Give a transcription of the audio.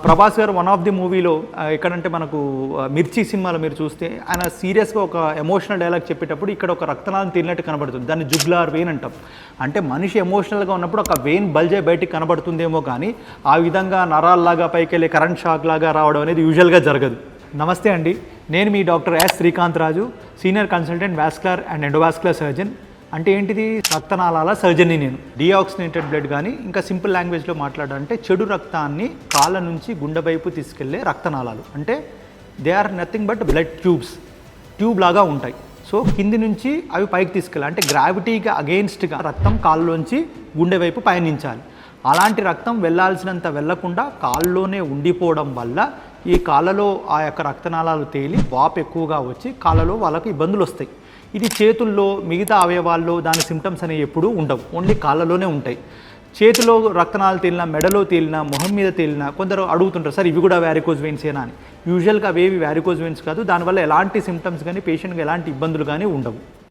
ప్రభాస్ గారు one of the మూవీలో ఎక్కడంటే మనకు మిర్చి సినిమాలో మీరు చూస్తే ఆయన సీరియస్గా ఒక ఎమోషనల్ డైలాగ్ చెప్పేటప్పుడు ఇక్కడ ఒక రక్తనాళం తీరినట్టు కనబడుతుంది. దాన్ని జుగ్లార్ వెయిన్ అంటాం. అంటే మనిషి ఎమోషనల్గా ఉన్నప్పుడు ఒక వెయిన్ బల్జే బయటికి కనబడుతుందేమో కానీ ఆ విధంగా నరాల్లాగా పైకి వెళ్ళి కరెంట్ షాక్ లాగా రావడం అనేది యూజువల్గా జరగదు. నమస్తే అండి, నేను మీ doctor S Srikanth Raju, senior consultant vascular and endovascular surgeon. అంటే ఏంటిది? రక్తనాళాల సర్జన్ని. నేను డీఆక్సినేటెడ్ బ్లడ్ కానీ ఇంకా సింపుల్ లాంగ్వేజ్లో మాట్లాడాలంటే చెడు రక్తాన్ని కాళ్ళ నుంచి గుండె వైపు తీసుకెళ్లే రక్తనాళాలు. అంటే they are nothing but blood tube లాగా ఉంటాయి. సో కింది నుంచి అవి పైకి తీసుకెళ్ళాలి. అంటే గ్రావిటీకి అగెయిన్స్ట్గా రక్తం కాళ్ళలోంచి గుండె వైపు పయనించాలి. అలాంటి రక్తం వెళ్ళాల్సినంత వెళ్లకుండా కాళ్ళలోనే ఉండిపోవడం వల్ల ఈ కాళ్ళలో ఆ యొక్క రక్తనాళాలు తేలి వాపు ఎక్కువగా వచ్చి కాళ్ళలో వాళ్ళకి ఇబ్బందులు వస్తాయి. ఇది చేతుల్లో మిగతా అవయవాల్లో దాని సిమ్టమ్స్ అనేవి ఎప్పుడూ ఉండవు, ఓన్లీ కాళ్ళలోనే ఉంటాయి. చేతిలో రక్తనాళాలు తేలినా, మెడలో తేలినా, మొహం మీద తేలినా కొందరు అడుగుతుంటారు, సార్ ఇవి కూడా వ్యారికోజ్ వెయిన్సేనా అని. యూజువల్గా అవేవి వ్యారికోజ్ వెయిన్స్ కాదు. దానివల్ల ఎలాంటి సిమ్టమ్స్ కానీ పేషెంట్కి ఎలాంటి ఇబ్బందులు కానీ ఉండవు.